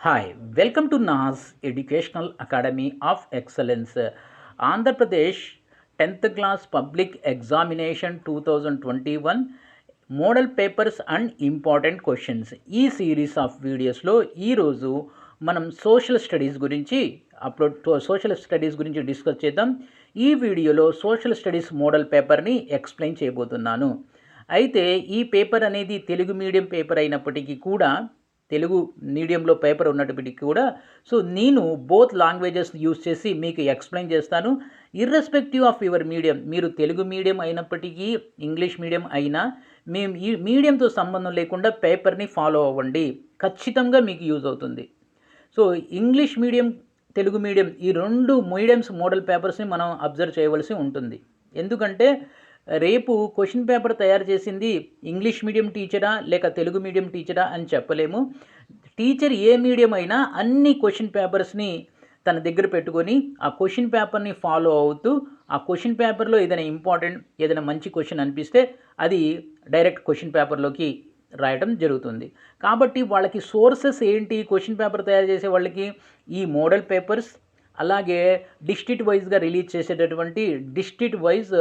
Hi, welcome to NAS Educational Academy of Excellence. Andhra Pradesh 10th class public examination 2021 model papers and important questions ఈ series of వీడియోస్లో ఈరోజు మనం social studies గురించి discuss చేద్దాం. ఈ వీడియోలో సోషల్ స్టడీస్ మోడల్ పేపర్ని ఎక్స్ప్లెయిన్ చేయబోతున్నాను. అయితే ఈ పేపర్ అనేది తెలుగు మీడియం పేపర్ అయినప్పటికీ కూడా తెలుగు మీడియంలో పేపర్ ఉన్నప్పటికీ కూడా నేను బోత్ లాంగ్వేజెస్ యూస్ చేసి మీకు ఎక్స్ప్లెయిన్ చేస్తాను. ఇర్రెస్పెక్టివ్ ఆఫ్ యువర్ మీడియం, మీరు తెలుగు మీడియం అయినప్పటికీ ఇంగ్లీష్ మీడియం అయినా మేము ఈ మీడియంతో సంబంధం లేకుండా పేపర్ని ఫాలో అవ్వండి, ఖచ్చితంగా మీకు యూజ్ అవుతుంది. ఇంగ్లీష్ మీడియం తెలుగు మీడియం ఈ రెండు మీడియంస్ మోడల్ పేపర్స్ని మనం అబ్జర్వ్ చేయవలసి ఉంటుంది. ఎందుకంటే రేపు క్వశ్చన్ పేపర్ తయారు చేసింది ఇంగ్లీష్ మీడియం టీచరా లేక తెలుగు మీడియం టీచరా అని చెప్పలేము. టీచర్ ఏ మీడియం అయినా అన్ని క్వశ్చన్ పేపర్స్ని తన దగ్గర పెట్టుకొని ఆ క్వశ్చన్ పేపర్ని ఫాలో అవుతూ ఆ క్వశ్చన్ పేపర్లో ఏదైనా మంచి క్వశ్చన్ అనిపిస్తే అది డైరెక్ట్ క్వశ్చన్ పేపర్లోకి రాయడం జరుగుతుంది. కాబట్టి వాళ్ళకి సోర్సెస్ ఏంటి, క్వశ్చన్ పేపర్ తయారు చేసే వాళ్ళకి ఈ మోడల్ పేపర్స్, అలాగే డిస్ట్రిక్ట్ వైజ్గా రిలీజ్ చేసేటటువంటి డిస్ట్రిక్ట్ వైజ్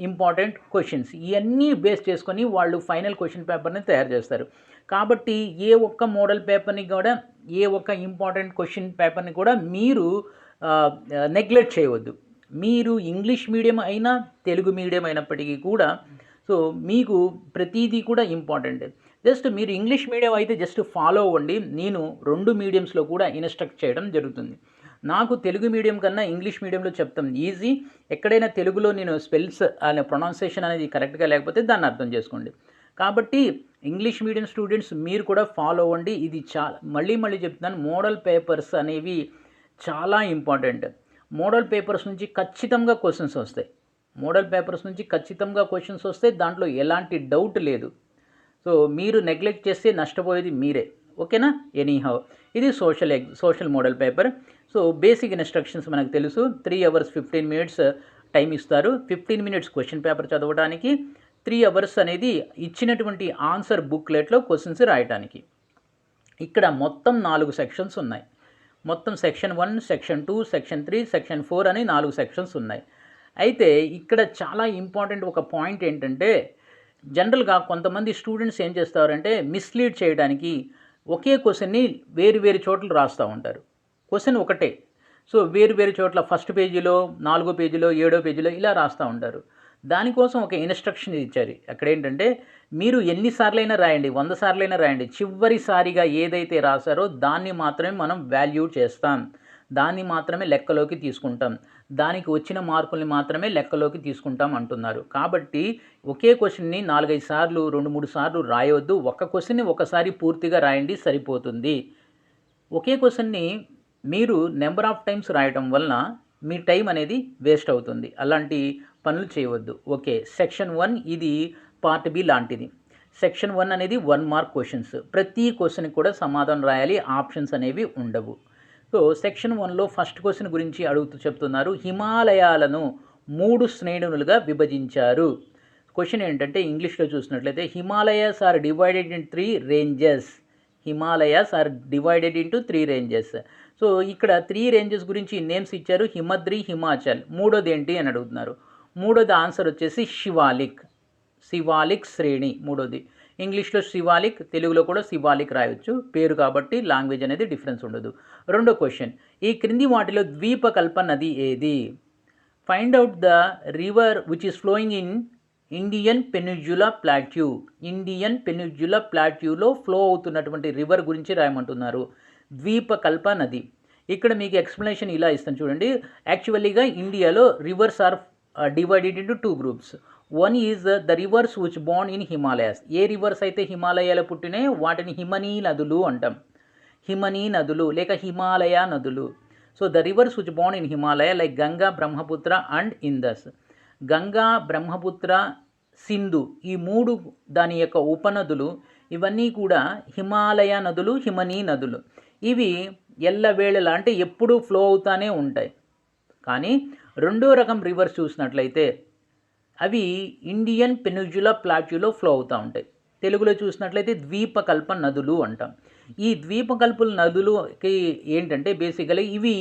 ఇంపార్టెంట్ క్వశ్చన్స్, ఇవన్నీ బేస్ చేసుకొని వాళ్ళు ఫైనల్ క్వశ్చన్ పేపర్ని తయారు చేస్తారు. కాబట్టి ఏ ఒక్క మోడల్ పేపర్ని కూడా, ఏ ఒక్క ఇంపార్టెంట్ క్వశ్చన్ పేపర్ని కూడా మీరు నెగ్లెక్ట్ చేయవద్దు. మీరు ఇంగ్లీష్ మీడియం అయినా తెలుగు మీడియం అయినప్పటికీ కూడా మీకు ప్రతిదీ కూడా ఇంపార్టెంట్. జస్ట్ మీరు ఇంగ్లీష్ మీడియం అయితే జస్ట్ ఫాలో అవ్వండి. నేను రెండు మీడియంస్లో కూడా ఇన్స్ట్రక్ట్ చేయడం జరుగుతుంది. నాకు తెలుగు మీడియం కన్నా ఇంగ్లీష్ మీడియంలో చెప్తాం ఈజీ. ఎక్కడైనా తెలుగులో నేను స్పెల్స్ అనే ప్రొనౌన్సియేషన్ అనేది కరెక్ట్గా లేకపోతే దాన్ని అర్థం చేసుకోండి. కాబట్టి ఇంగ్లీష్ మీడియం స్టూడెంట్స్ మీరు కూడా ఫాలో అవ్వండి. ఇది మళ్ళీ చెప్తున్నాను, మోడల్ పేపర్స్ అనేవి చాలా ఇంపార్టెంట్. మోడల్ పేపర్స్ నుంచి ఖచ్చితంగా క్వశ్చన్స్ వస్తాయి. దాంట్లో ఎలాంటి డౌట్ లేదు. మీరు నెగ్లెక్ట్ చేస్తే నష్టపోయేది మీరే. ఓకేనా? ఎనీహౌ, ఇది social model paper. Basic instructions మనకు తెలుసు. 3 hours 15 minutes టైం ఇస్తారు. 15 minutes క్వశ్చన్ పేపర్ చదవడానికి, 3 hours అనేది ఇచ్చినటువంటి ఆన్సర్ బుక్లెట్లో క్వశ్చన్స్ రాయడానికి. ఇక్కడ మొత్తం 4 సెక్షన్స్ ఉన్నాయి. మొత్తం సెక్షన్ 1, సెక్షన్ 2, సెక్షన్ 3, సెక్షన్ 4 అని 4 సెక్షన్స్ ఉన్నాయి. అయితే ఇక్కడ చాలా ఇంపార్టెంట్ ఒక పాయింట్ ఏంటంటే, జనరల్గా కొంతమంది స్టూడెంట్స్ ఏం చేస్తారంటే మిస్లీడ్ చేయడానికి ఒకే క్వశ్చన్ని వేరు చోట్ల రాస్తూ ఉంటారు. క్వశ్చన్ ఒకటే, వేరు చోట్ల ఫస్ట్ పేజీలో, 4వ పేజీలో, 7వ పేజీలో ఇలా రాస్తూ ఉంటారు. దానికోసం ఒక ఇన్స్ట్రక్షన్ ఇచ్చారు. అక్కడ ఏంటంటే మీరు ఎన్నిసార్లైనా రాయండి, 100 సార్లైనా రాయండి, చివరిసారిగా ఏదైతే రాశారో దాన్ని మాత్రమే మనం వాల్యూ చేస్తాం, దాన్ని మాత్రమే లెక్కలోకి తీసుకుంటాం, దానికి వచ్చిన మార్కుల్ని మాత్రమే లెక్కలోకి తీసుకుంటాం అంటున్నారు. కాబట్టి ఒకే క్వశ్చన్ని 4-5 సార్లు, 2-3 సార్లు రాయవద్దు. ఒక్క క్వశ్చన్ని ఒకసారి పూర్తిగా రాయండి, సరిపోతుంది. ఒకే క్వశ్చన్ని మీరు నెంబర్ ఆఫ్ టైమ్స్ రాయటం వలన మీ టైం అనేది వేస్ట్ అవుతుంది. అలాంటి పనులు చేయవద్దు. ఓకే, సెక్షన్ 1 ఇది పార్ట్ బి లాంటిది. సెక్షన్ 1 అనేది 1 mark క్వశ్చన్స్. ప్రతి క్వశ్చన్కి కూడా సమాధానం రాయాలి, ఆప్షన్స్ అనేవి ఉండవు. సెక్షన్ 1లో ఫస్ట్ క్వశ్చన్ గురించి చెప్తున్నారు. హిమాలయాలను 3 శ్రేణులుగా విభజించారు. క్వశ్చన్ ఏంటంటే ఇంగ్లీష్లో చూసినట్లయితే Himalayas are divided in 3 ranges. ఇక్కడ 3 ranges గురించి నేమ్స్ ఇచ్చారు. హిమద్రి, హిమాచల్. మూడోది ఏంటి అని అడుగుతున్నారు. మూడోది ఆన్సర్ వచ్చేసి శివాలిక్ శ్రేణి. మూడోది ఇంగ్లీష్లో శివాలిక్, తెలుగులో కూడా శివాలిక్ రాయొచ్చు, పేరు కాబట్టి లాంగ్వేజ్ అనేది డిఫరెన్స్ ఉండదు. రెండో క్వశ్చన్, ఈ క్రింది వాటిలో ద్వీపకల్ప నది ఏది? Find out the river which is flowing in Indian peninsula ప్లాట్యూలో ఫ్లో అవుతున్నటువంటి రివర్ గురించి రాయమంటున్నారు. ద్వీపకల్ప నది. ఇక్కడ మీకు ఎక్స్ప్లెనేషన్ ఇలా ఇస్తాను చూడండి. యాక్చువల్లీగా ఇండియాలో rivers are divided into 2 groups. One is the rivers which born in Himalayas. ఏ రివర్స్ అయితే హిమాలయాలో పుట్టినాయో వాటిని హిమనీ నదులు అంటాం. హిమనీ నదులు లేక హిమాలయ నదులు. The rivers which born in Himalaya like Ganga, Brahmaputra and ఇందస్. Ganga, Brahmaputra, Sindhu ఈ 3 దాని యొక్క ఉపనదులు, ఇవన్నీ కూడా హిమాలయ నదులు, హిమనీ నదులు. ఇవి ఎల్లవేళలా అంటే ఎప్పుడూ ఫ్లో అవుతానే ఉంటాయి. కానీ రెండో రకం రివర్స్ చూసినట్లయితే అవి ఇండియన్ పెనిన్సులా ప్లాట్యూలో ఫ్లో అవుతూ ఉంటాయి. తెలుగులో చూసినట్లయితే ద్వీపకల్ప నదులు అంటాం. ఈ ద్వీపకల్పుల నదులకి ఏంటంటే బేసికలీ ఇవి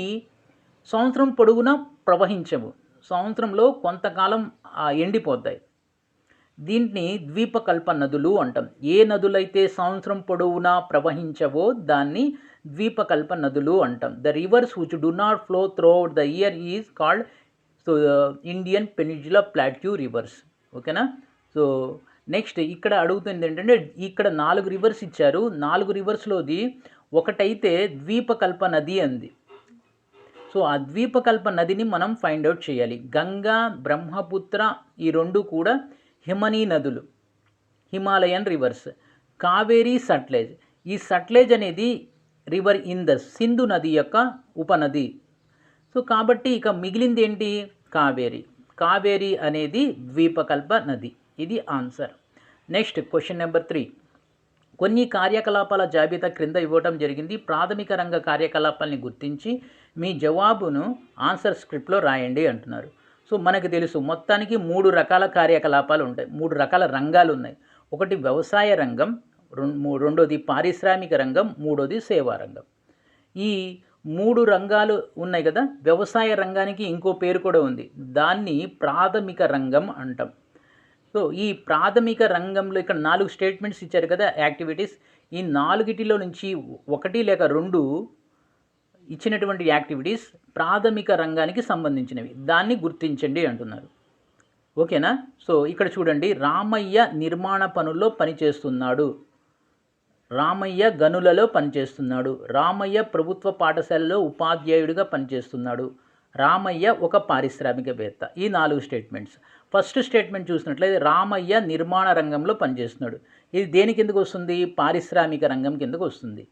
సంవత్సరం పొడవునా ప్రవహించవు, సంవత్సరంలో కొంతకాలం ఎండిపోతాయి. దీన్ని ద్వీపకల్ప నదులు అంటాం. ఏ నదులైతే సంవత్సరం పొడవునా ప్రవహించవో దాన్ని ద్వీపకల్ప నదులు అంటాం. The rivers which do not flow through out the year is called Indian peninsula plateau reverse. ఓకేనా. సో నెక్స్ట్ ఇక్కడ అడుగుతుంది ఏంటంటే ఇక్కడ 4 రివర్స్ ఇచ్చారు. 4 రివర్స్లోది ఒకటైతే ద్వీపకల్ప నది అంది. సో ఆ ద్వీపకల్ప నదిని మనం ఫైండ్ అవుట్ చేయాలి. గంగా, బ్రహ్మపుత్ర ఈ 2 కూడా హిమనీ నదులు, హిమాలయన్ రివర్స్. కావేరీ, సట్లెజ్. ఈ సట్లెజ్ అనేది రివర్ ఇన్ ద సింధు నది యొక్క ఉపనది. సో కాబట్టి ఇక మిగిలింది ఏంటి? కావేరీ. కావేరీ అనేది ద్వీపకల్ప నది. ఇది ఆన్సర్. Next question number 3. కొన్ని కార్యకలాపాల జాబితా క్రింద ఇవ్వటం జరిగింది. ప్రాథమిక రంగ కార్యకలాపాలని గుర్తించి మీ జవాబును ఆన్సర్ స్క్రిప్ట్లో రాయండి అంటున్నారు. సో మనకు తెలుసు మొత్తానికి 3 రకాల కార్యకలాపాలు ఉంటాయి, 3 రకాల రంగాలు ఉన్నాయి. ఒకటి వ్యవసాయ రంగం, రెండోది పారిశ్రామిక రంగం, మూడోది సేవా రంగం. ఈ 3 రంగాలు ఉన్నాయి కదా. వ్యవసాయ రంగానికి ఇంకో పేరు కూడా ఉంది, దాన్ని ప్రాథమిక రంగం అంటాం. సో ఈ ప్రాథమిక రంగంలో ఇక్కడ 4 స్టేట్మెంట్స్ ఇచ్చారు కదా, యాక్టివిటీస్. ఈ 4 నుంచి 1 లేక 2 ఇచ్చినటువంటి యాక్టివిటీస్ ప్రాథమిక రంగానికి సంబంధించినవి, దాన్ని గుర్తించండి అంటున్నారు. ఓకేనా. సో ఇక్కడ చూడండి, రామయ్య నిర్మాణ పనుల్లో పనిచేస్తున్నాడు, రామయ్య గనులలో పనిచేస్తున్నాడు, రామయ్య ప్రభుత్వ పాఠశాలలో ఉపాధ్యాయుడిగా పనిచేస్తున్నాడు, రామయ్య ఒక పారిశ్రామికవేత్త. ఈ 4 స్టేట్మెంట్స్. ఫస్ట్ స్టేట్మెంట్ చూసినట్లయితే రామయ్య నిర్మాణ రంగంలో పనిచేస్తున్నాడు. ఇది దేని కిందకు వస్తుంది? పారిశ్రామిక రంగం కిందకు వస్తుంది.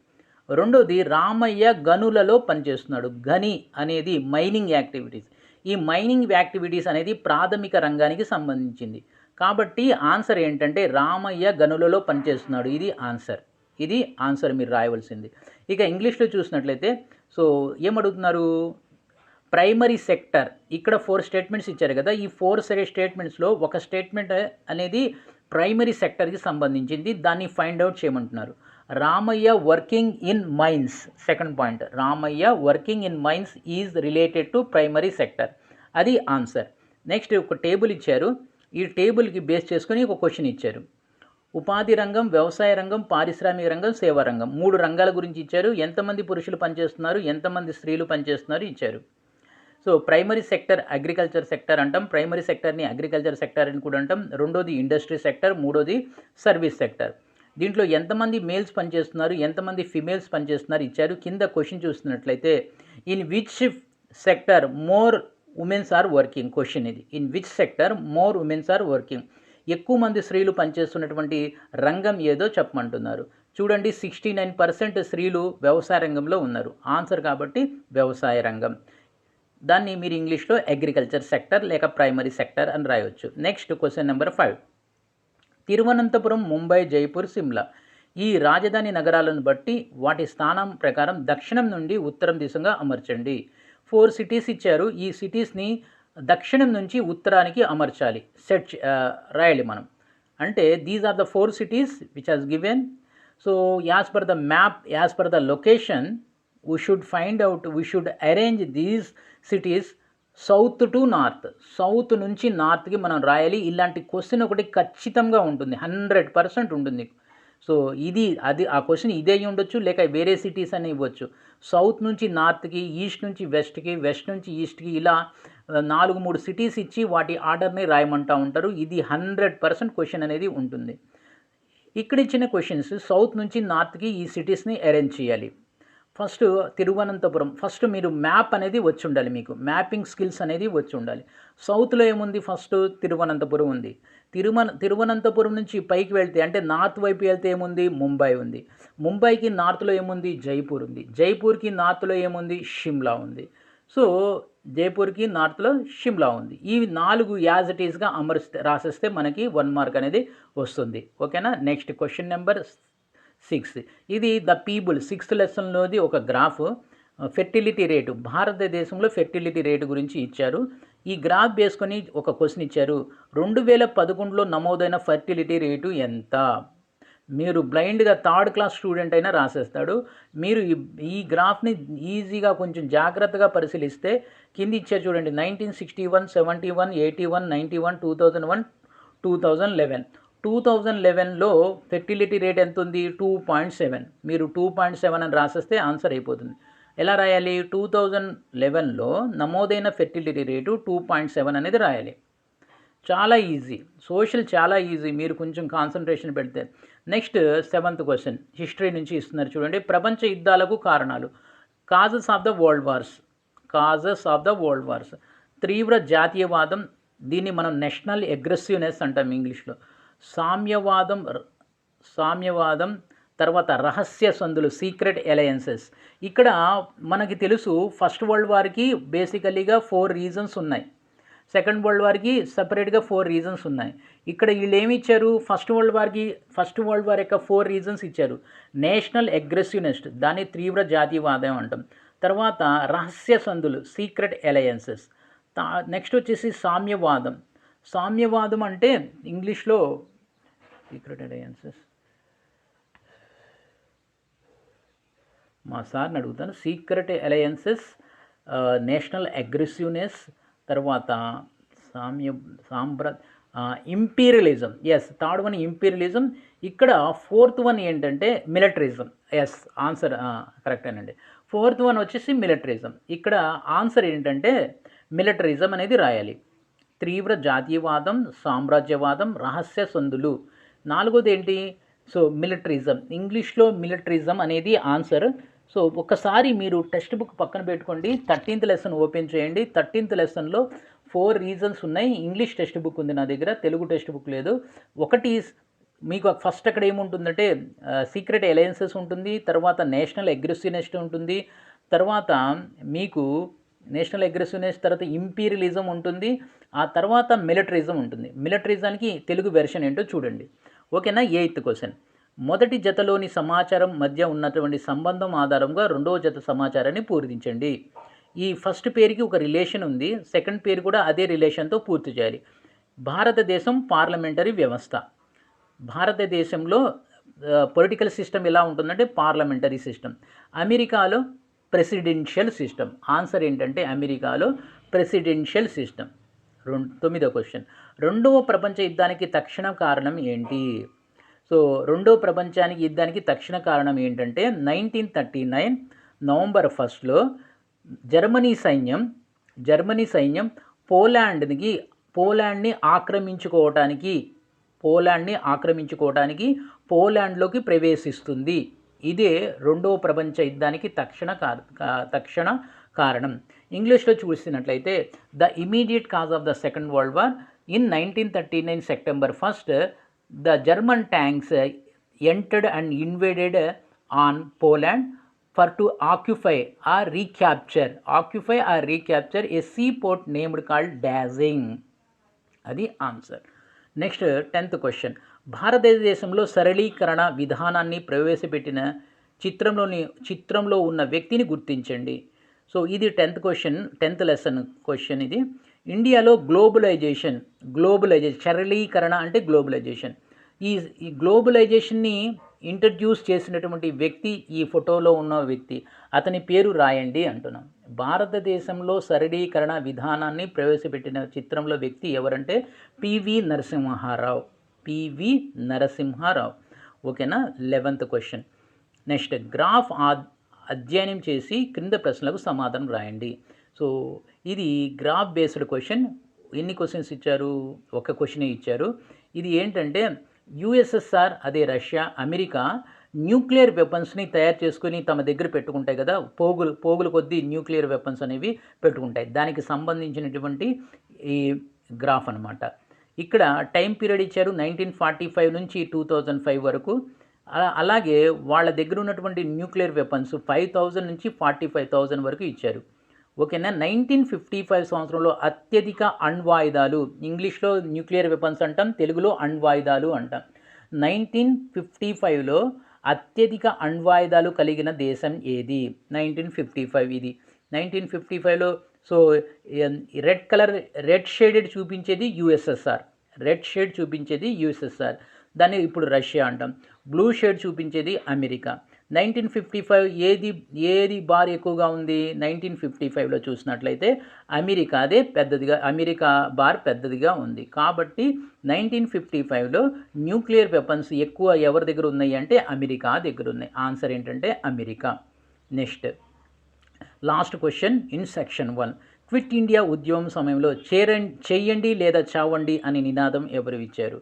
రెండోది రామయ్య గనులలో పనిచేస్తున్నాడు. గని అనేది మైనింగ్ యాక్టివిటీస్. ఈ మైనింగ్ యాక్టివిటీస్ అనేది ప్రాథమిక రంగానికి సంబంధించింది. కాబట్టి ఆన్సర్ ఏంటంటే రామయ్య గనులలో పనిచేస్తున్నాడు. ఇది ఆన్సర్. ఇది ఆన్సర్ మీరు రాయవలసింది. ఇక ఇంగ్లీష్లో చూసినట్లయితే సో ఏమడుగుతున్నారు? Primary sector. ఇక్కడ 4 స్టేట్మెంట్స్ ఇచ్చారు కదా. ఈ 4 స్టేట్మెంట్స్లో ఒక స్టేట్మెంట్ అనేది ప్రైమరీ సెక్టర్కి సంబంధించింది, దాన్ని ఫైండ్ అవుట్ చేయమంటున్నారు. Ramaiah working in mines. Second point, Ramaiah working in mines is related to primary sector. అది ఆన్సర్. నెక్స్ట్ ఒక టేబుల్ ఇచ్చారు. ఈ టేబుల్కి బేస్ చేసుకొని ఒక క్వశ్చన్ ఇచ్చారు. ఉపాధి రంగం, వ్యవసాయ రంగం, పారిశ్రామిక రంగం, సేవా రంగం, 3 రంగాల గురించి ఇచ్చారు. ఎంతమంది పురుషులు పనిచేస్తున్నారు, ఎంతమంది స్త్రీలు పనిచేస్తున్నారు ఇచ్చారు. So primary sector agriculture sector అంటాం, ప్రైమరీ సెక్టర్ని అగ్రికల్చర్ సెక్టర్ అని కూడా అంటాం. రెండోది ఇండస్ట్రీ సెక్టర్, మూడోది సర్వీస్ సెక్టర్. దీంట్లో ఎంతమంది మేల్స్ పనిచేస్తున్నారు, ఎంతమంది ఫిమేల్స్ పనిచేస్తున్నారు ఇచ్చారు. కింద క్వశ్చన్ చూస్తున్నట్లయితే in which sector more womens are working. Question ఇది, in which sector more womens are working. ఎక్కువ మంది స్త్రీలు పనిచేస్తున్నటువంటి రంగం ఏదో చెప్పమంటున్నారు. చూడండి, 69% స్త్రీలు వ్యవసాయ రంగంలో ఉన్నారు. ఆన్సర్ కాబట్టి వ్యవసాయ రంగం. దాన్ని మీరు ఇంగ్లీష్లో అగ్రికల్చర్ సెక్టర్ లేక ప్రైమరీ సెక్టర్ అని రాయవచ్చు. Next question number 5. Thiruvananthapuram, Mumbai, Jaipur, Shimla ఈ రాజధాని నగరాలను బట్టి వాటి స్థానం ప్రకారం దక్షిణం నుండి ఉత్తరం దిశగా అమర్చండి. 4 సిటీస్ ఇచ్చారు. ఈ సిటీస్ని దక్షిణం నుంచి ఉత్తరానికి అమర్చాలి, రాయాలి మనం. అంటే these are the 4 cities which has given. So as per the map, as per the location, we should find out, we should arrange these cities south to north. South నుంచి నార్త్కి మనం రాయాలి. ఇలాంటి క్వశ్చన్ ఒకటి ఖచ్చితంగా ఉంటుంది, 100% ఉంటుంది. సో ఇది అది ఆ క్వశ్చన్ ఇదే ఉండొచ్చు, లేక వేరే సిటీస్ అని ఇవ్వచ్చు. సౌత్ నుంచి నార్త్కి, ఈస్ట్ నుంచి వెస్ట్కి, వెస్ట్ నుంచి ఈస్ట్కి, ఇలా 4-3 సిటీస్ ఇచ్చి వాటి ఆర్డర్ని రాయమంటూ ఉంటారు. ఇది 100% క్వశ్చన్ అనేది ఉంటుంది. ఇక్కడ ఇచ్చిన క్వశ్చన్స్ సౌత్ నుంచి నార్త్కి ఈ సిటీస్ని అరేంజ్ చేయాలి. ఫస్ట్ తిరువనంతపురం. ఫస్ట్ మీరు మ్యాప్ అనేది వచ్చి ఉండాలి, మీకు మ్యాపింగ్ స్కిల్స్ అనేది వచ్చి ఉండాలి. సౌత్లో ఏముంది? ఫస్ట్ తిరువనంతపురం ఉంది. తిరువనంతపురం నుంచి పైకి వెళ్తే అంటే నార్త్ వైపు వెళ్తే ఏముంది? ముంబై ఉంది. ముంబైకి నార్త్లో ఏముంది? జైపూర్ ఉంది. జైపూర్కి నార్త్లో ఏముంది? షిమ్లా ఉంది. సో జైపూర్కి నార్త్లో షిమ్లా ఉంది. ఈ 4 యాజ్ ఇట్ ఈస్గా రాసేస్తే మనకి 1 మార్క్ అనేది వస్తుంది. ఓకేనా. Next question number 6. ఇది ద పీపుల్ 6th లెసన్లోది ఒక గ్రాఫ్. ఫెర్టిలిటీ రేటు, భారతదేశంలో ఫెర్టిలిటీ రేటు గురించి ఇచ్చారు. ఈ గ్రాఫ్ వేసుకొని ఒక క్వశ్చన్ ఇచ్చారు. 2011లో నమోదైన ఫెర్టిలిటీ రేటు ఎంత? మీరు బ్లైండ్గా థర్డ్ క్లాస్ స్టూడెంట్ అయినా రాసేస్తాడు. మీరు ఈ గ్రాఫ్ని ఈజీగా కొంచెం జాగ్రత్తగా పరిశీలిస్తే కింద ఇచ్చారు చూడండి, 1961, 71, 81, 91, 2001, 2011. 2011లో ఫెర్టిలిటీ రేట్ ఎంత ఉంది? 2.7. మీరు 2.7 అని రాసేస్తే ఆన్సర్ అయిపోతుంది. ఎలా రాయాలి? 2011లో నమోదైన ఫెర్టిలిటీ రేటు 2.7 అనేది రాయాలి. చాలా ఈజీ, సోషల్ చాలా ఈజీ, మీరు కొంచెం కాన్సన్ట్రేషన్ పెడితే. నెక్స్ట్ 7th క్వశ్చన్ హిస్టరీ నుంచి ఇస్తున్నారు చూడండి. ప్రపంచ యుద్ధాలకు కారణాలు. Causes of the world wars. Causes of the world wars. తీవ్ర జాతీయవాదం, దీన్ని మనం నేషనల్ అగ్రెసివ్నెస్ అంటాం ఇంగ్లీష్లో. సామ్యవాదం, తర్వాత రహస్య సంధులు, సీక్రెట్ అలయన్సెస్. ఇక్కడ మనకి తెలుసు ఫస్ట్ వరల్డ్ వార్కి బేసికలీగా 4 రీజన్స్ ఉన్నాయి. సెకండ్ వరల్డ్ వార్కి సపరేట్గా 4 రీజన్స్ ఉన్నాయి. ఇక్కడ వీళ్ళు ఏమి ఇచ్చారు? ఫస్ట్ వరల్డ్ వార్ యొక్క 4 రీజన్స్ ఇచ్చారు. నేషనల్ అగ్రెసివ్నెస్, దాన్ని తీవ్ర జాతీయవాదం అంటాం. తర్వాత రహస్య సంధులు, సీక్రెట్ అలయన్సెస్. నెక్స్ట్ వచ్చేసి సామ్యవాదం అంటే ఇంగ్లీష్లో సీక్రెట్ అలయన్సెస్, మా సార్ని అడుగుతాను. సీక్రెట్ అలయన్సెస్, నేషనల్ అగ్రెసివ్నెస్, తర్వాత imperialism. Yes, third one imperialism. ఇక్కడ 4th వన్ ఏంటంటే మిలిటరిజం. ఎస్, ఆన్సర్ కరెక్టేనండి. 4th వన్ వచ్చేసి మిలిటరిజం. ఇక్కడ ఆన్సర్ ఏంటంటే మిలిటరిజం అనేది రాయాలి. తీవ్ర జాతీయవాదం, సామ్రాజ్యవాదం, రహస్య సంధులు. 4వది ఏంటి? So militarism. ఇంగ్లీష్లో మిలిటరిజం అనేది ఆన్సర్. సో ఒకసారి మీరు టెక్స్ట్ బుక్ పక్కన పెట్టుకోండి, 13th లెసన్ ఓపెన్ చేయండి. 13th లెసన్లో 4 రీజన్స్ ఉన్నాయి. ఇంగ్లీష్ టెక్స్ట్ బుక్ ఉంది నా దగ్గర, తెలుగు టెక్స్ట్ బుక్ లేదు. ఒకటి మీకు ఫస్ట్ అక్కడ ఏముంటుందంటే సీక్రెట్ అలయన్సెస్ ఉంటుంది, తర్వాత నేషనల్ అగ్రెసివ్నెస్ ఉంటుంది, తర్వాత మీకు నేషనల్ అగ్రెసివ్నెస్, తర్వాత ఇంపీరియలిజం ఉంటుంది, ఆ తర్వాత మిలిటరిజం ఉంటుంది. మిలిటరిజానికి తెలుగు వెర్షన్ ఏంటో చూడండి. ఓకేనా? 8th question. మొదటి జతలోని సమాచారం మధ్య ఉన్నటువంటి సంబంధం ఆధారంగా రెండవ జత సమాచారాన్ని పూరించండి. ఈ ఫస్ట్ పేరుకి ఒక రిలేషన్ ఉంది, సెకండ్ పేరు కూడా అదే రిలేషన్తో పూర్తి చేయాలి. భారతదేశం పార్లమెంటరీ వ్యవస్థ. భారతదేశంలో పొలిటికల్ సిస్టమ్ ఎలా ఉంటుందంటే పార్లమెంటరీ సిస్టమ్. అమెరికాలో ప్రెసిడెన్షియల్ సిస్టమ్. ఆన్సర్ ఏంటంటే అమెరికాలో ప్రెసిడెన్షియల్ సిస్టమ్. 9వ క్వశ్చన్. రెండవ ప్రపంచ యుద్ధానికి తక్షణ కారణం ఏంటి? సో రెండవ ప్రపంచానికి యుద్ధానికి తక్షణ కారణం ఏంటంటే 1939 నవంబర్ 1లో జర్మనీ సైన్యం పోలాండ్ని ఆక్రమించుకోవడానికి పోలాండ్లోకి ప్రవేశిస్తుంది. ఇదే రెండవ ప్రపంచ యుద్ధానికి తక్షణ కారణం. ఇంగ్లీష్లో చూసినట్లయితే the immediate cause of the second world war in 1939 September 1st the German tanks entered and invaded on Poland for to occupy or recapture a seaport named called Danzig. అది ఆన్సర్. Next 10th question. భారతదేశంలో సరళీకరణ విధానాన్ని ప్రవేశపెట్టిన చిత్రంలో ఉన్న వ్యక్తిని గుర్తించండి. So ఇది 10th question, 10th lesson question ఇది. ఇండియాలో గ్లోబలైజేషన్, సరళీకరణ అంటే గ్లోబలైజేషన్. ఈ గ్లోబలైజేషన్ని ఇంట్రడ్యూస్ చేసినటువంటి వ్యక్తి, ఈ ఫోటోలో ఉన్న వ్యక్తి, అతని పేరు రాయండి అంటున్నాం. భారతదేశంలో సరళీకరణ విధానాన్ని ప్రవేశపెట్టిన చిత్రంలో వ్యక్తి ఎవరంటే పివి నరసింహారావు. ఓకేనా? 11th question. నెక్స్ట్ గ్రాఫ్ అధ్యయనం చేసి క్రింద ప్రశ్నలకు సమాధానం రాయండి. సో ఇది గ్రాఫ్ బేస్డ్ క్వశ్చన్. ఎన్ని క్వశ్చన్స్ ఇచ్చారు? ఒక క్వశ్చనే ఇచ్చారు. ఇది ఏంటంటే యుఎస్ఎస్ఆర్, అదే రష్యా, అమెరికా న్యూక్లియర్ వెపన్స్ని తయారు చేసుకుని తమ దగ్గర పెట్టుకుంటాయి కదా, పోగులు కొద్దీ న్యూక్లియర్ వెపన్స్ అనేవి పెట్టుకుంటాయి. దానికి సంబంధించినటువంటి ఈ గ్రాఫ్ అనమాట. ఇక్కడ టైం పీరియడ్ ఇచ్చారు 1945 నుంచి 2005 వరకు. అలాగే వాళ్ళ దగ్గర ఉన్నటువంటి న్యూక్లియర్ వెపన్స్ 5000 నుంచి 45,000 వరకు ఇచ్చారు. ఓకేనా? 1955 సంవత్సరంలో అత్యధిక అణ్వాయుధాలు, ఇంగ్లీష్లో న్యూక్లియర్ వెపన్స్ అంటాం, తెలుగులో అణ్వాయుధాలు అంటాం. 1955లో అత్యధిక అణ్వాయుధాలు కలిగిన దేశం ఏది? 1955 ఇది. 1955లో సో రెడ్ షేడెడ్ చూపించేది యుఎస్ఎస్ఆర్. దాన్ని ఇప్పుడు రష్యా అంటాం. బ్లూ షేడ్ చూపించేది అమెరికా. 1955 ఏది బార్ ఎక్కువగా ఉంది? 1955లో చూసినట్లయితే అమెరికా బార్ పెద్దదిగా ఉంది. కాబట్టి 1955లో న్యూక్లియర్ వెపన్స్ ఎక్కువ ఎవరి దగ్గర ఉన్నాయి అంటే అమెరికా దగ్గర ఉన్నాయి. ఆన్సర్ ఏంటంటే America. Next last question in section 1. Quit India ఉద్యమం సమయంలో చెయ్యండి లేదా చావండి అనే నినాదం ఎవరు ఇచ్చారు?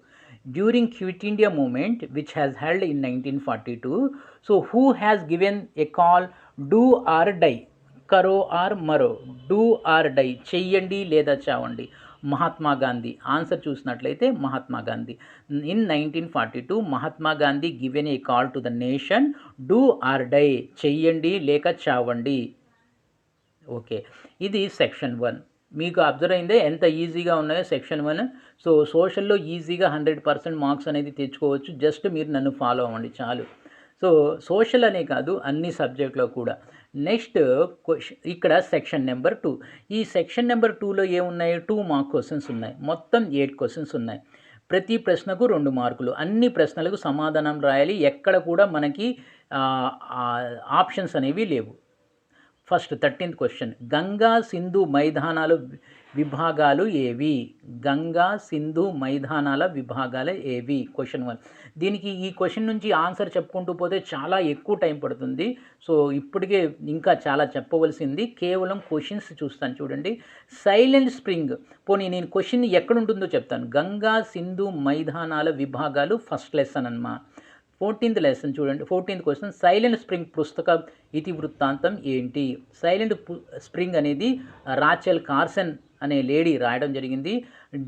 During Quit India movement, which has held in 1942, so who has given a call, do or die, karo or maro, do or die, చెయ్యండి లేదా చావండి? మహాత్మా గాంధీ. ఆన్సర్ చూసినట్లయితే Mahatma Gandhi. In 1942 Mahatma Gandhi given a call to the nation, do or die, చెయ్యండి లేక చావండి. Okay, ఇది section 1. మీకు observe అయిందే ఎంత ఈజీగా ఉన్నాయో సెక్షన్ 1. సో సోషల్లో ఈజీగా 100% మార్క్స్ అనేది తెచ్చుకోవచ్చు. జస్ట్ మీరు నన్ను ఫాలో అవ్వండి చాలు. సో సోషల్ అనే కాదు, అన్ని సబ్జెక్ట్లో కూడా. నెక్స్ట్ ఇక్కడ సెక్షన్ నెంబర్ 2. ఈ సెక్షన్ నెంబర్ 2లో ఏమున్నాయి? 2 మార్క్ క్వశ్చన్స్ ఉన్నాయి. మొత్తం 8 క్వశ్చన్స్ ఉన్నాయి. ప్రతి ప్రశ్నకు 2 మార్కులు. అన్ని ప్రశ్నలకు సమాధానం రాయాలి. ఎక్కడ కూడా మనకి ఆప్షన్స్ అనేవి లేవు. First 13th question, Ganga Sindhu మైదానాలు విభాగాలు ఏవి? గంగా సింధు మైదానాల విభాగాలు ఏవి? క్వశ్చన్ 1. దీనికి ఈ క్వశ్చన్ నుంచి ఆన్సర్ చెప్పుకుంటూ పోతే చాలా ఎక్కువ టైం పడుతుంది. సో ఇప్పటికే ఇంకా చాలా చెప్పవలసింది. కేవలం క్వశ్చన్స్ చూస్తాను చూడండి. సైలెంట్ స్ప్రింగ్, పోనీ నేను క్వశ్చన్ ఎక్కడుంటుందో చెప్తాను. గంగా సింధు మైదానాల విభాగాలు ఫస్ట్ లెసన్ అన్నమాట. 14th లెసన్ చూడండి. 14th క్వశ్చన్, సైలెంట్ స్ప్రింగ్ పుస్తక ఇతివృత్తాంతం ఏంటి? సైలెంట్ స్ప్రింగ్ అనేది రాచెల్ కార్సన్ అనే లేడీ రాయడం జరిగింది.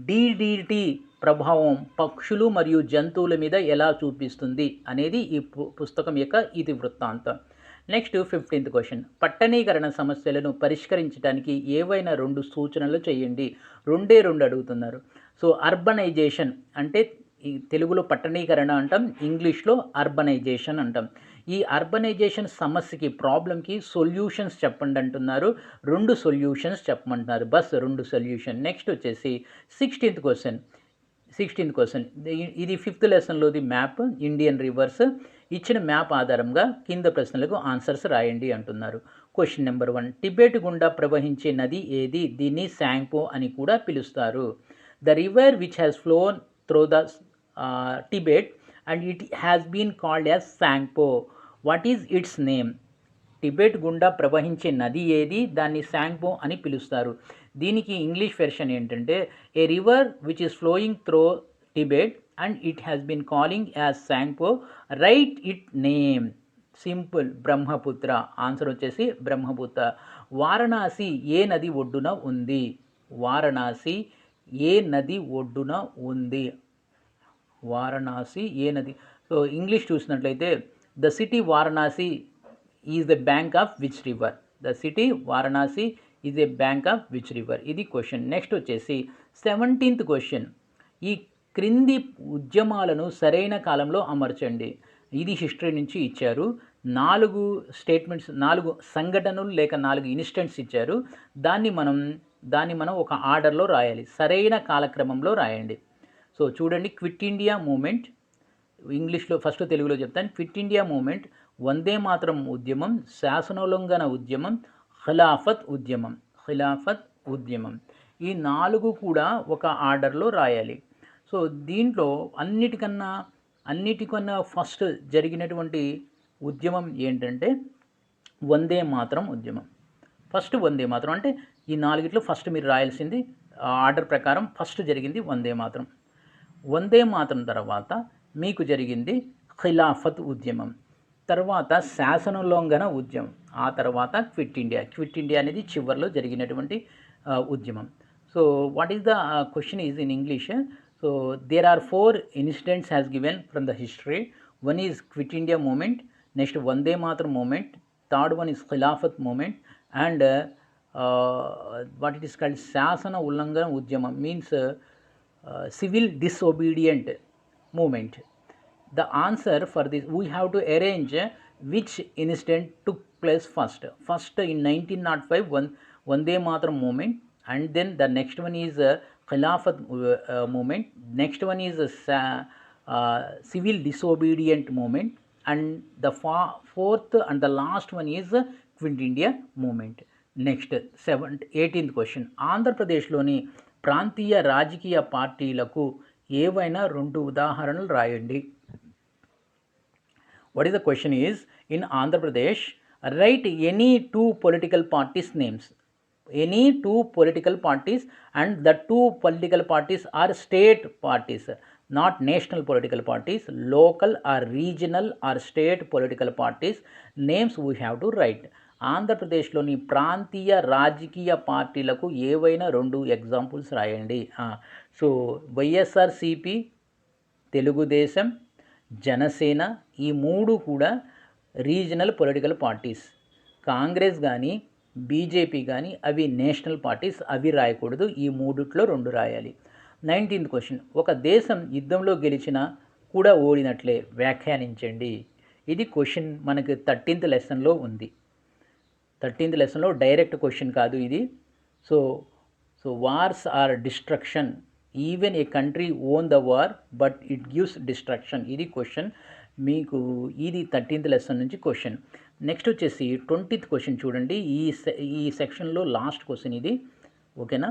డిడిటి ప్రభావం పక్షులు మరియు జంతువుల మీద ఎలా చూపిస్తుంది అనేది ఈ పుస్తకం యొక్క ఇతివృత్తాంతం. నెక్స్ట్ 15th క్వశ్చన్, పట్టణీకరణ సమస్యలను పరిష్కరించడానికి ఏవైనా 2 సూచనలు చేయండి. 2 అడుగుతున్నారు. సో అర్బనైజేషన్ అంటే ఈ తెలుగులో పట్టణీకరణ అంటాం, ఇంగ్లీష్లో అర్బనైజేషన్ అంటాం. ఈ అర్బనైజేషన్ సమస్యకి, ప్రాబ్లంకి సొల్యూషన్స్ చెప్పండి అంటున్నారు. 2 సొల్యూషన్స్ చెప్పమంటున్నారు. బస్ 2 సొల్యూషన్. నెక్స్ట్ వచ్చేసి 16th క్వశ్చన్. ఇది 5th లెసన్లోది మ్యాప్, ఇండియన్ రివర్స్. ఇచ్చిన మ్యాప్ ఆధారంగా కింద ప్రశ్నలకు ఆన్సర్స్ రాయండి అంటున్నారు. క్వశ్చన్ నెంబర్ 1, టిబెట్ గుండా ప్రవహించే నది ఏది? దీన్ని సాంగ్పో అని కూడా పిలుస్తారు. The river which has flown through the Tibet and it has been called as Sangpo. What is its name? Tibet గుండా ప్రవహించే నది ఏది? దాన్ని సాంగ్పో అని పిలుస్తారు. దీనికి ఇంగ్లీష్ వెర్షన్ ఏంటంటే, a river which is flowing through Tibet and it has been calling as Tsangpo, right it name. Simple, Brahmaputra. Answer వచ్చేసి బ్రహ్మపుత్ర. వారణాసి ఏ నది ఒడ్డున ఉంది? వారణాసి ఏ నది ఒడ్డున ఉంది? వారణాసి ఏ నది? సో ఇంగ్లీష్ చూసినట్లయితే, the city Varanasi is the bank of which river? The city Varanasi is a bank of which river? ఇది క్వశ్చన్. నెక్స్ట్ వచ్చేసి 17th క్వశ్చన్, ఈ క్రింది ఉద్యమాలను సరైన కాలంలో అమర్చండి. ఇది హిస్టరీ నుంచి ఇచ్చారు. 4 స్టేట్మెంట్స్, 4 సంఘటనలు లేక 4 ఇన్సిడెంట్స్ ఇచ్చారు. దాన్ని మనం ఒక ఆర్డర్లో రాయాలి. సరైన కాలక్రమంలో రాయండి. సో చూడండి, క్విట్ ఇండియా మూమెంట్, ఇంగ్లీష్లో ఫస్ట్ తెలుగులో చెప్తాను. Quit India moment, Vande Mataram ఉద్యమం, శాసనోల్లంఘన ఉద్యమం, ఖిలాఫత్ ఉద్యమం. ఈ 4 కూడా ఒక ఆర్డర్లో రాయాలి. సో దీంట్లో అన్నిటికన్నా ఫస్ట్ జరిగినటువంటి ఉద్యమం ఏంటంటే వందే మాతరం ఉద్యమం. ఫస్ట్ వందే మాతరం అంటే ఈ 4 ఫస్ట్ మీరు రాయాల్సింది ఆర్డర్ ప్రకారం ఫస్ట్ జరిగింది వందే మాతరం. వందే మాతరం తర్వాత మీకు జరిగింది ఖిలాఫత్ ఉద్యమం, తర్వాత శాసనోల్లంఘన ఉద్యమం, ఆ తర్వాత క్విట్ ఇండియా అనేది చివరిలో జరిగినటువంటి ఉద్యమం. So what is the question is in English. So there are 4 incidents has given from the history. One is quit India movement, next Vande Mataram movement, third one is Khilafat movement, and what it is called శాసన ఉల్లంఘన ఉద్యమం, means civil disobedient movement. The answer for this, we have to arrange which incident took place first. In 1905 Vande Mataram movement, and then the next one is Khilafat movement, next one is civil disobedient movement, and the fourth and the last one is Quit India movement. Next 18th question, ఆంధ్రప్రదేశ్లోని ప్రాంతీయ రాజకీయ పార్టీలకు ఏవైనా 2 ఉదాహరణలు రాయండి. What is the question is, in Andhra Pradesh, write any 2 political parties names. Any 2 political parties, and the 2 political parties are state parties, not national political parties, local or regional or state political parties. Names we have to write. ఆంధ్రప్రదేశ్లోని ప్రాంతీయ రాజకీయ పార్టీలకు ఏవైనా 2 examples రాయండి. So YSRCP, Telugu Desam, Janasena, ఈ 3 కూడా regional political parties. Congress కానీ BJP కానీ అవి నేషనల్ పార్టీస్, అవి రాయకూడదు. ఈ 3లో 2 రాయాలి. 19th క్వశ్చన్, ఒక దేశం యుద్ధంలో గెలిచినా కూడా ఓడినట్లే వ్యాఖ్యానించండి. ఇది క్వశ్చన్ మనకి 13th లెసన్లో ఉంది. 13th లెసన్లో డైరెక్ట్ క్వశ్చన్ కాదు ఇది. So wars are destruction, even a country own the war but it gives destruction. ఇది క్వశ్చన్ మీకు, ఇది 13th లెసన్ నుంచి క్వశ్చన్. నెక్స్ట్ వచ్చేసి 20th క్వశ్చన్ చూడండి. ఈ సెక్షన్లో లాస్ట్ క్వశ్చన్ ఇది, ఓకేనా.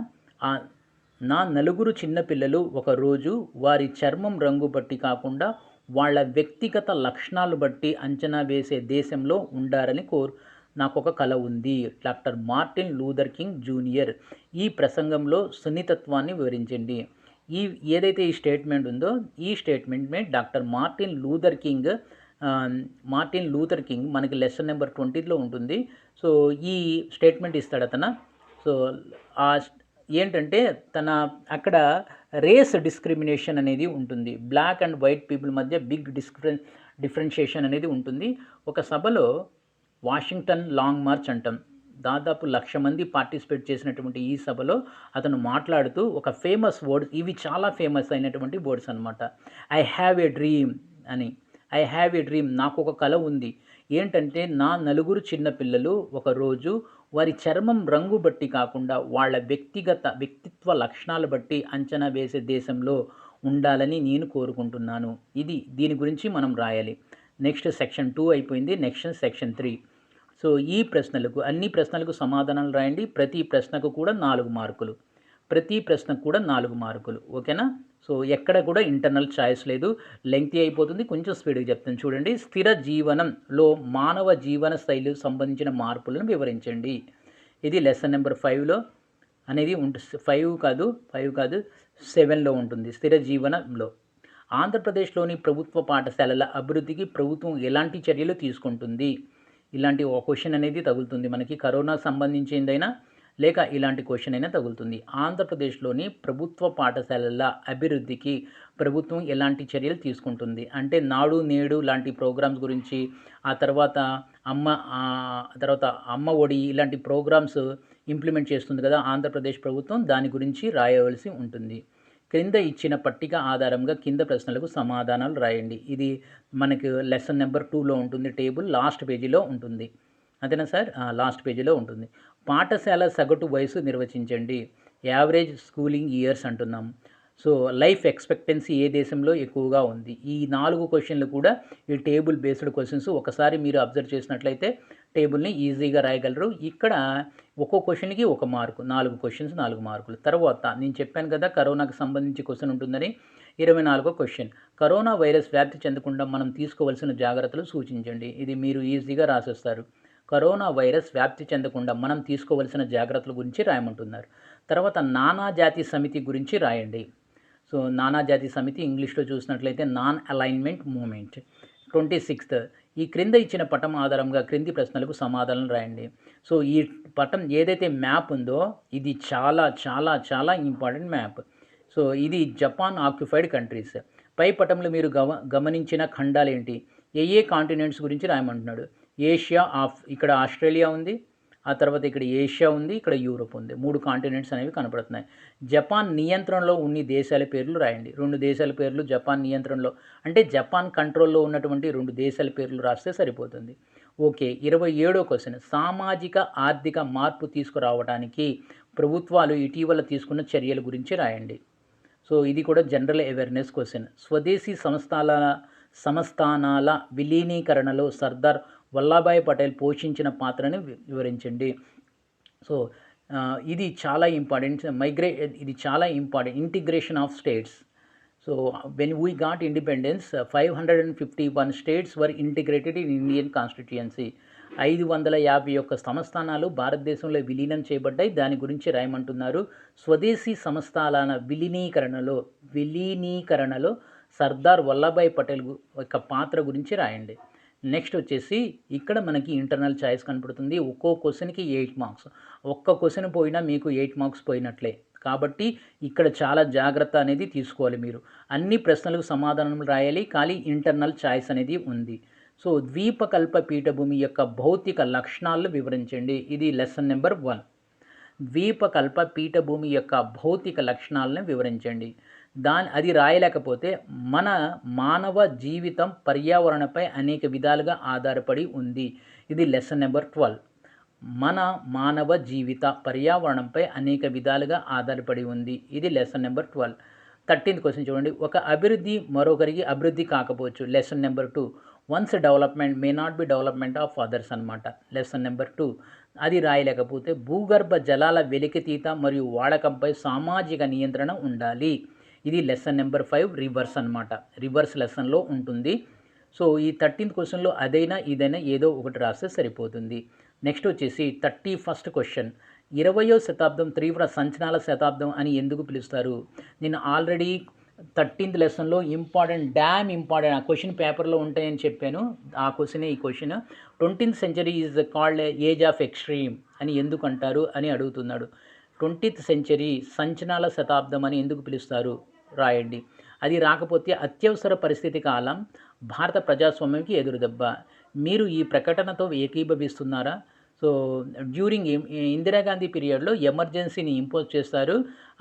నా 4 చిన్నపిల్లలు ఒకరోజు వారి చర్మం రంగు బట్టి కాకుండా వాళ్ళ వ్యక్తిగత లక్షణాలు బట్టి అంచనా వేసే దేశంలో ఉండాలని నాకు ఒక కల ఉంది. Doctor Martin Luther king junior. ఈ ప్రసంగంలో సున్నితత్వాన్ని వివరించండి. ఏదైతే ఈ స్టేట్మెంట్ ఉందో, ఈ statement doctor Martin Luther king మనకి లెసన్ నెంబర్ 20లో ఉంటుంది. సో ఈ స్టేట్మెంట్ ఇస్తాడు అతను. సో ఏంటంటే అక్కడ రేస్ డిస్క్రిమినేషన్ అనేది ఉంటుంది. బ్లాక్ అండ్ వైట్ పీపుల్ మధ్య బిగ్ డిఫరెన్షియేషన్ అనేది ఉంటుంది. ఒక సభలో వాషింగ్టన్ లాంగ్ మార్చ్ అంటాం, దాదాపు 1,00,000 మంది పార్టిసిపేట్ చేసినటువంటి ఈ సభలో అతను మాట్లాడుతూ ఒక ఫేమస్ వర్డ్స్, ఇవి చాలా ఫేమస్ అయినటువంటి వర్డ్స్ అనమాట. ఐ హ్యావ్ ఏ డ్రీమ్, నాకు ఒక కల ఉంది. ఏంటంటే నా 4 చిన్న పిల్లలు ఒకరోజు వారి చర్మం రంగు బట్టి కాకుండా వాళ్ళ వ్యక్తిత్వ లక్షణాలు బట్టి అంచనా వేసే దేశంలో ఉండాలని నేను కోరుకుంటున్నాను. దీని గురించి మనం రాయాలి. నెక్స్ట్ సెక్షన్ 2 అయిపోయింది. Next section 3. సో ఈ అన్ని ప్రశ్నలకు సమాధానాలు రాయండి. ప్రతి ప్రశ్నకు కూడా 4 మార్కులు. ఓకేనా. సో ఎక్కడ కూడా ఇంటర్నల్ చాయిస్ లేదు. లెంగ్తీ అయిపోతుంది, కొంచెం స్పీడ్గా చెప్తాను చూడండి. స్థిర జీవనంలో మానవ జీవన శైలికి సంబంధించిన మార్పులను వివరించండి. ఇది లెసన్ నెంబర్ 5లో అనేది ఉంటుంది. 5 కాదు 7లో ఉంటుంది. స్థిర జీవనంలో ఆంధ్రప్రదేశ్లోని ప్రభుత్వ పాఠశాలల అభివృద్ధికి ప్రభుత్వం ఎలాంటి చర్యలు తీసుకుంటుంది? ఇలాంటి ఒక క్వశ్చన్ అనేది తగులుతుంది మనకి. కరోనా సంబంధించిందైనా లేక ఇలాంటి క్వశ్చన్ అయినా తగులుతుంది. ఆంధ్రప్రదేశ్లోని ప్రభుత్వ పాఠశాలల అభివృద్ధికి ప్రభుత్వం ఎలాంటి చర్యలు తీసుకుంటుంది అంటే, నాడు నేడు లాంటి ప్రోగ్రామ్స్ గురించి, ఆ తర్వాత అమ్మ ఒడి ఇలాంటి ప్రోగ్రామ్స్ ఇంప్లిమెంట్ చేస్తుంది కదా ఆంధ్రప్రదేశ్ ప్రభుత్వం, దాని గురించి రాయవలసి ఉంటుంది. క్రింద ఇచ్చిన పట్టిక ఆధారంగా కింద ప్రశ్నలకు సమాధానాలు రాయండి. ఇది మనకు లెసన్ నెంబర్ 2లో ఉంటుంది. టేబుల్ లాస్ట్ పేజీలో ఉంటుంది. అంతేనా సార్? లాస్ట్ పేజీలో ఉంటుంది. పాఠశాల సగటు వయసు నిర్వచించండి. యావరేజ్ స్కూలింగ్ ఇయర్స్ అంటున్నాం. సో లైఫ్ ఎక్స్పెక్టెన్సీ ఏ దేశంలో ఎక్కువగా ఉంది? ఈ 4 క్వశ్చన్లు కూడా ఈ టేబుల్ బేస్డ్ క్వశ్చన్స్. ఒకసారి మీరు అబ్జర్వ్ చేసినట్లయితే టేబుల్ని ఈజీగా రాయగలరు. ఇక్కడ ఒక్కో క్వశ్చన్కి 1 మార్కు, 4 క్వశ్చన్స్ 4 మార్కులు. తర్వాత నేను చెప్పాను కదా కరోనాకు సంబంధించి క్వశ్చన్ ఉంటుందని. 24వ క్వశ్చన్, కరోనా వైరస్ వ్యాప్తి చెందకుండా మనం తీసుకోవాల్సిన జాగ్రత్తలు సూచించండి. ఇది మీరు ఈజీగా రాసేస్తారు. కరోనా వైరస్ వ్యాప్తి చెందకుండా మనం తీసుకోవాల్సిన జాగ్రత్తల గురించి రాయమంటున్నారు. తర్వాత నానాజాతి సమితి గురించి రాయండి. సో నానాజాతి సమితి ఇంగ్లీష్లో చూసినట్లయితే నాన్ అలైన్మెంట్ మూమెంట్. 26th, ఈ క్రింద ఇచ్చిన పటం ఆధారంగా క్రింది ప్రశ్నలకు సమాధానం రాయండి. సో ఈ పటం ఏదైతే మ్యాప్ ఉందో ఇది చాలా చాలా చాలా ఇంపార్టెంట్ మ్యాప్. సో ఇది జపాన్ ఆక్యుపైడ్ కంట్రీస్. పై పటంలో మీరు గమనించిన ఖండాలు ఏంటి? ఏ కాంటినెంట్స్ గురించి రాయమంటున్నాడు? ఏషియా, ఇక్కడ ఆస్ట్రేలియా ఉంది, ఆ తర్వాత ఇక్కడ ఏషియా ఉంది, ఇక్కడ యూరోప్ ఉంది. 3 కాంటినెంట్స్ అనేవి కనపడుతున్నాయి. జపాన్ నియంత్రణలో ఉన్న దేశాల పేర్లు రాయండి. 2 దేశాల పేర్లు జపాన్ నియంత్రణలో, అంటే జపాన్ కంట్రోల్లో ఉన్నటువంటి 2 దేశాల పేర్లు రాస్తే సరిపోతుంది. ఓకే. 27వ క్వశ్చన్, సామాజిక ఆర్థిక మార్పు తీసుకురావడానికి ప్రభుత్వాలు ఇటీవల తీసుకున్న చర్యల గురించి రాయండి. సో ఇది కూడా జనరల్ అవేర్నెస్ క్వశ్చన్. స్వదేశీ సంస్థానాల విలీనీకరణలో సర్దార్ వల్లభాయ్ పటేల్ పోషించిన పాత్రని వివరించండి. సో ఇది చాలా ఇంపార్టెంట్. ఇది చాలా important. Integration of states. So when we got independence 551 states were integrated in Indian constituency. 551 సంస్థానాలు భారతదేశంలో విలీనం చేయబడ్డాయి. దాని గురించి రాయమంటున్నారు. స్వదేశీ సంస్థానాల విలీనీకరణలో సర్దార్ వల్లభాయ్ పటేల్ యొక్క పాత్ర గురించి రాయండి. నెక్స్ట్ వచ్చేసి ఇక్కడ మనకి ఇంటర్నల్ చాయిస్ కనపడుతుంది. ఒక్కో క్వశ్చన్కి 8 మార్క్స్. ఒక్క క్వశ్చన్ పోయినా మీకు 8 మార్క్స్ పోయినట్లే. కాబట్టి ఇక్కడ చాలా జాగ్రత్త అనేది తీసుకోవాలి మీరు. అన్ని ప్రశ్నలకు సమాధానం రాయాలి, కానీ ఇంటర్నల్ చాయిస్ అనేది ఉంది. సో ద్వీపకల్ప పీఠభూమి యొక్క భౌతిక లక్షణాలను వివరించండి. ఇది లెసన్ నెంబర్ 1. ద్వీపకల్ప పీఠభూమి యొక్క భౌతిక లక్షణాలను వివరించండి. అది రాయలేకపోతే మన మానవ జీవితం పర్యావరణపై అనేక విధాలుగా ఆధారపడి ఉంది. ఇది లెసన్ నెంబర్ 12. మన మానవ జీవిత పర్యావరణంపై అనేక విధాలుగా ఆధారపడి ఉంది. ఇది లెసన్ నెంబర్ 12. 13th క్వశ్చన్ చూడండి. ఒక అభివృద్ధి మరొకరికి అభివృద్ధి కాకపోవచ్చు. Lesson number 2. One's development may not be development of others అనమాట. Lesson number 2. అది రాయలేకపోతే భూగర్భ జలాల వెలికితీత మరియు వాడకంపై సామాజిక నియంత్రణ ఉండాలి. ఇది లెసన్ నెంబర్ 5 రివర్స్ అనమాట. రివర్స్ లెసన్లో ఉంటుంది. సో ఈ 13th క్వశ్చన్లో అదైనా ఇదైనా ఏదో ఒకటి రాస్తే సరిపోతుంది. నెక్స్ట్ వచ్చేసి 31st క్వశ్చన్. 20వ శతాబ్దం తీవ్ర సంచలనాల శతాబ్దం అని ఎందుకు పిలుస్తారు? నేను ఆల్రెడీ 13th లెసన్లో ఇంపార్టెంట్ ఆ క్వశ్చన్ పేపర్లో ఉంటాయని చెప్పాను. ఆ క్వశ్చనే ఈ question. 20th century is called age of extreme అని ఎందుకు అంటారు అని అడుగుతున్నాడు. 20th సెంచరీ సంచలనాల శతాబ్దం అని ఎందుకు పిలుస్తారు? రాయండి. అది రాకపోతే అత్యవసర పరిస్థితి కాలం భారత ప్రజాస్వామ్యంకి ఎదురుదెబ్బ. మీరు ఈ ప్రకటనతో ఏకీభవిస్తున్నారా? సో డ్యూరింగ్ ఇందిరాగాంధీ పీరియడ్లో ఎమర్జెన్సీని ఇంపోజ్ చేస్తారు.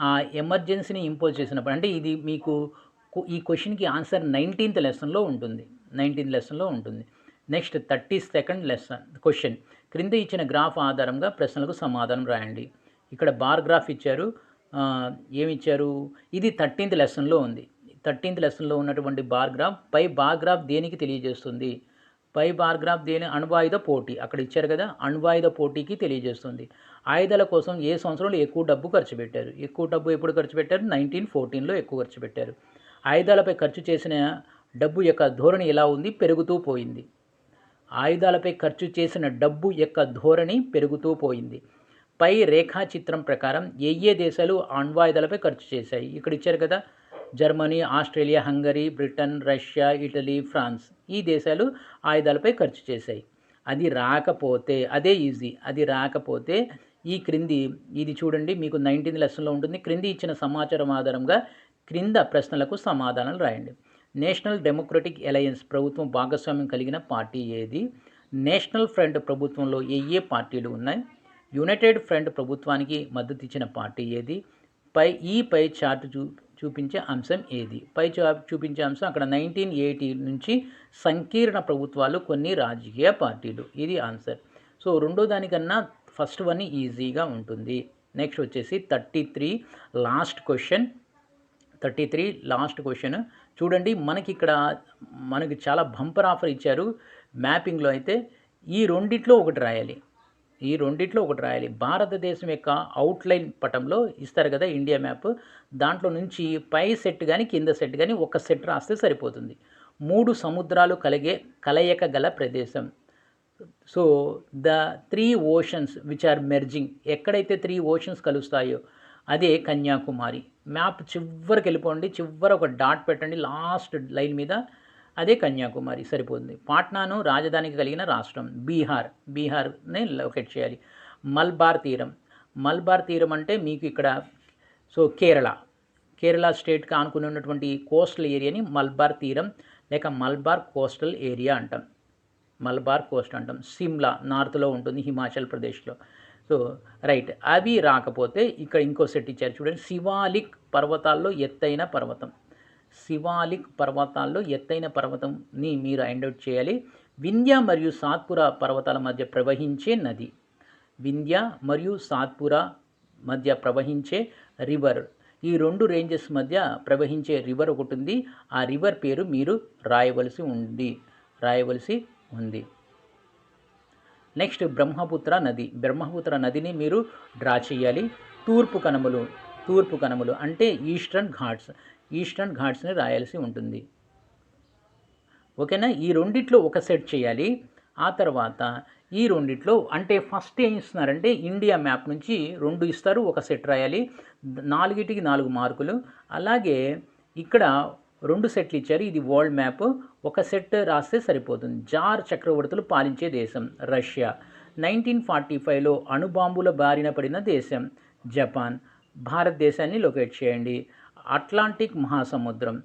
ఆ ఎమర్జెన్సీని ఇంపోజ్ చేసినప్పుడు అంటే ఇది మీకు ఈ క్వశ్చన్కి ఆన్సర్ 19th లెసన్లో ఉంటుంది. 19th లెసన్లో ఉంటుంది. Next 32nd question. క్రింద ఇచ్చిన గ్రాఫ్ ఆధారంగా ప్రశ్నలకు సమాధానం రాయండి. ఇక్కడ బార్ గ్రాఫ్ ఇచ్చారు. ఏమిచ్చారు? ఇది 13th లెసన్లో ఉంది. 13th లెసన్లో ఉన్నటువంటి బార్ గ్రాఫ్ దేనికి తెలియజేస్తుంది? పై బార్ గ్రాఫ్ దేని అణ్వాయుధ పోటీ అక్కడ ఇచ్చారు కదా, అణ్వాయుధ పోటీకి తెలియజేస్తుంది. ఆయుధాల కోసం ఏ సంవత్సరంలో ఎక్కువ డబ్బు ఖర్చు పెట్టారు? ఎక్కువ డబ్బు ఎప్పుడు ఖర్చు పెట్టారు? 1914లో ఎక్కువ ఖర్చు పెట్టారు. ఆయుధాలపై ఖర్చు చేసిన డబ్బు యొక్క ధోరణి ఎలా ఉంది? పెరుగుతూ పోయింది. ఆయుధాలపై ఖర్చు చేసిన డబ్బు యొక్క ధోరణి పెరుగుతూ పోయింది. పై రేఖాచిత్రం ప్రకారం ఏ దేశాలు అణ్వాయుధాలపై ఖర్చు చేశాయి? ఇక్కడ ఇచ్చారు కదా, Germany, Australia, Hungary, Britain, Russia, Italy, France ఈ దేశాలు ఆయుధాలపై ఖర్చు చేశాయి. అది రాకపోతే అదే ఈజీ. అది రాకపోతే ఈ క్రింది ఇది చూడండి, మీకు 19th లెసన్లో ఉంటుంది. క్రింది ఇచ్చిన సమాచారం ఆధారంగా క్రింద ప్రశ్నలకు సమాధానాలు రాయండి. నేషనల్ డెమోక్రటిక్ అలయన్స్ ప్రభుత్వం భాగస్వామ్యం కలిగిన పార్టీ ఏది? నేషనల్ ఫ్రంట్ ప్రభుత్వంలో ఏ పార్టీలు ఉన్నాయి? యునైటెడ్ ఫ్రంట్ ప్రభుత్వానికి మద్దతు ఇచ్చిన పార్టీ ఏది? పై చార్ట్ చూపించే అంశం ఏది? చూపించే అంశం అక్కడ 1980 నుంచి సంకీర్ణ ప్రభుత్వాలు కొన్ని రాజకీయ పార్టీలు. ఇది ఆన్సర్. సో రెండో దానికన్నా ఫస్ట్ వన్ ఈజీగా ఉంటుంది. నెక్స్ట్ వచ్చేసి 33 లాస్ట్ క్వశ్చన్ చూడండి. మనకి చాలా బంపర్ ఆఫర్ ఇచ్చారు. మ్యాపింగ్లో అయితే ఈ రెండిట్లో ఒకటి రాయాలి. భారతదేశం యొక్క అవుట్లైన్ పటంలో ఇస్తారు కదా ఇండియా మ్యాప్, దాంట్లో నుంచి పై సెట్ కానీ కింద సెట్ కానీ ఒక సెట్ రాస్తే సరిపోతుంది. 3 సముద్రాలు కలయిక గల ప్రదేశం. So the 3 oceans which are merging. ఎక్కడైతే 3 ఓషన్స్ కలుస్తాయో అదే కన్యాకుమారి. మ్యాప్ చివరికి వెళ్ళిపోండి, చివర ఒక డాట్ పెట్టండి లాస్ట్ లైన్ మీద, అదే కన్యాకుమారి సరిపోతుంది. పాట్నాను రాజధానికి కలిగిన రాష్ట్రం బీహార్ని లొకేట్ చేయాలి. మల్బార్ తీరం అంటే మీకు ఇక్కడ సో కేరళ స్టేట్కి ఆనుకుని ఉన్నటువంటి కోస్టల్ ఏరియాని మల్బార్ తీరం లేక మల్బార్ కోస్టల్ ఏరియా అంటాం. సిమ్లా నార్త్లో ఉంటుంది, హిమాచల్ ప్రదేశ్లో. సో రైట్, అవి రాకపోతే ఇక్కడ ఇంకో సెట్ ఇచ్చారు చూడండి. శివాలిక్ పర్వతాల్లో ఎత్తైన పర్వతంని మీరు ఫైండ్ అవుట్ చేయాలి. వింధ్య మరియు సాత్పురా పర్వతాల మధ్య ప్రవహించే రివర్. ఈ 2 రేంజెస్ మధ్య ప్రవహించే రివర్ ఒకటి ఉంది. ఆ రివర్ పేరు మీరు రాయవలసి ఉంది. నెక్స్ట్ బ్రహ్మపుత్ర నది. బ్రహ్మపుత్ర నదిని మీరు డ్రా చేయాలి. తూర్పు కనుమలు అంటే ఈస్టర్న్ ఘాట్స్ని రాయాల్సి ఉంటుంది. ఓకేనా. ఈ రెండిట్లో ఒక సెట్ చేయాలి. ఆ తర్వాత ఈ రెండిట్లో అంటే ఫస్ట్ ఏం ఇస్తున్నారంటే ఇండియా మ్యాప్ నుంచి 2 ఇస్తారు, ఒక సెట్ రాయాలి. 4కి 4 మార్కులు. అలాగే ఇక్కడ 2 సెట్లు ఇచ్చారు. ఇది వరల్డ్ మ్యాప్. ఒక సెట్ రాస్తే సరిపోతుంది. జార్ చక్రవర్తులు పాలించే దేశం రష్యా. 1945లో అణుబాంబుల బారిన పడిన దేశం జపాన్. భారతదేశాన్ని లొకేట్ చేయండి. అట్లాంటిక్ మహాసముద్రం.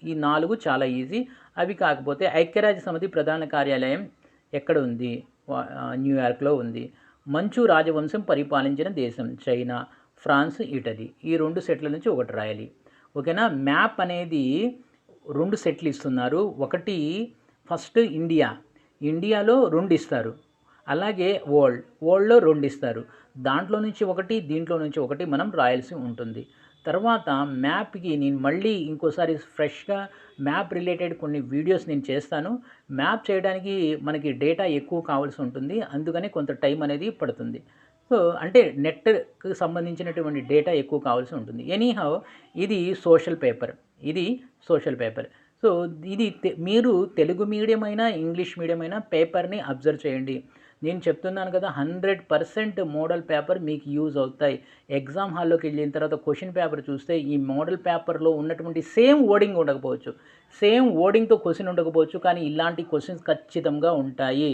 ఈ 4 చాలా ఈజీ. అవి కాకపోతే ఐక్యరాజ్య సమితి ప్రధాన కార్యాలయం ఎక్కడ ఉంది? న్యూయార్క్లో ఉంది. మంచు రాజవంశం పరిపాలించిన దేశం చైనా, ఫ్రాన్స్, ఇటలీ. ఈ 2 సెట్ల నుంచి ఒకటి రాయాలి. ఓకేనా. మ్యాప్ అనేది 2 సెట్లు ఇస్తున్నారు. ఒకటి ఫస్ట్ ఇండియాలో 2 ఇస్తారు. అలాగే వరల్డ్లో 2 ఇస్తారు. దాంట్లో నుంచి ఒకటి, దీంట్లో నుంచి ఒకటి మనం రాయాల్సి ఉంటుంది. తర్వాత మ్యాప్కి నేను మళ్ళీ ఇంకోసారి ఫ్రెష్గా మ్యాప్ రిలేటెడ్ కొన్ని వీడియోస్ నేను చేస్తాను. మ్యాప్ చేయడానికి మనకి డేటా ఎక్కువ కావాల్సి ఉంటుంది. అందుకని కొంత టైం అనేది పడుతుంది. సో అంటే నెట్కి సంబంధించినటువంటి డేటా ఎక్కువ కావాల్సి ఉంటుంది. ఎనీహౌ ఇది సోషల్ పేపర్. సో ఇది మీరు తెలుగు మీడియం అయినా ఇంగ్లీష్ మీడియం అయినా పేపర్ని అబ్జర్వ్ చేయండి. నేను చెప్తున్నాను కదా, 100% మోడల్ పేపర్ మీకు యూజ్ అవుతాయి. ఎగ్జామ్ హాల్లోకి వెళ్ళిన తర్వాత క్వశ్చన్ పేపర్ చూస్తే ఈ మోడల్ పేపర్లో ఉన్నటువంటి సేమ్ వర్డింగ్తో క్వశ్చన్ ఉండకపోవచ్చు, కానీ ఇలాంటి క్వశ్చన్స్ ఖచ్చితంగా ఉంటాయి.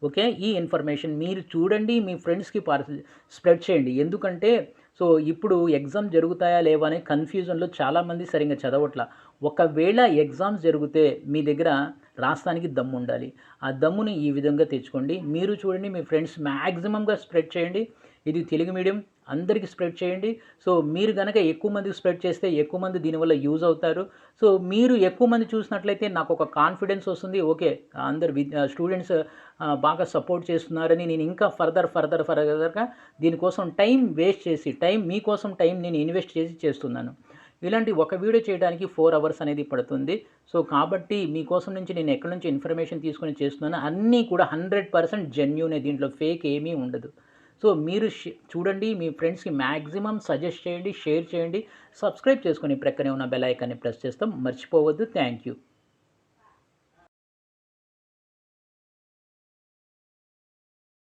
ఓకే. ఈ ఇన్ఫర్మేషన్ మీరు చూడండి, మీ ఫ్రెండ్స్కి స్ప్రెడ్ చేయండి. ఎందుకంటే సో ఇప్పుడు ఎగ్జామ్ జరుగుతాయా లేవా అనే కన్ఫ్యూజన్లో చాలామంది సరిగ్గా చదవట్లా. ఒకవేళ ఎగ్జామ్స్ జరిగితే మీ దగ్గర రాస్తానికి దమ్ము ఉండాలి. ఆ దమ్ముని ఈ విధంగా తెచ్చుకోండి. మీరు చూడండి, మీ ఫ్రెండ్స్ మ్యాక్సిమంగా స్ప్రెడ్ చేయండి. ఇది తెలుగు మీడియం, అందరికీ స్ప్రెడ్ చేయండి. సో మీరు కనుక ఎక్కువ మందికి స్ప్రెడ్ చేస్తే ఎక్కువ మంది దీనివల్ల యూజ్ అవుతారు. సో మీరు ఎక్కువ మంది చూసినట్లయితే నాకు ఒక కాన్ఫిడెన్స్ వస్తుంది. ఓకే, అందరు స్టూడెంట్స్ బాగా సపోర్ట్ చేస్తున్నారని నేను ఇంకా ఫర్దర్గా దీనికోసం టైం వేస్ట్ చేసి మీకోసం టైం నేను ఇన్వెస్ట్ చేసి చేస్తున్నాను. ఇలాంటి ఒక వీడియో చేయడానికి 4 అవర్స్ అనేది పడుతుంది. సో కాబట్టి మీకోసం నుంచి నేను ఎక్కడి నుంచి ఇన్ఫర్మేషన్ తీసుకొని చేస్తున్నాను, అన్నీ కూడా 100% జెన్యూనే, దీంట్లో ఫేక్ ఏమీ ఉండదు. సో మీరు చూడండి, మీ ఫ్రెండ్స్కి మ్యాక్సిమం సజెస్ట్ చేయండి, షేర్ చేయండి, సబ్స్క్రైబ్ చేసుకొని ప్రక్కనే ఉన్న బెల్ ఐకాన్ని ప్రెస్ చేస్తాం మర్చిపోవద్దు. Thank you.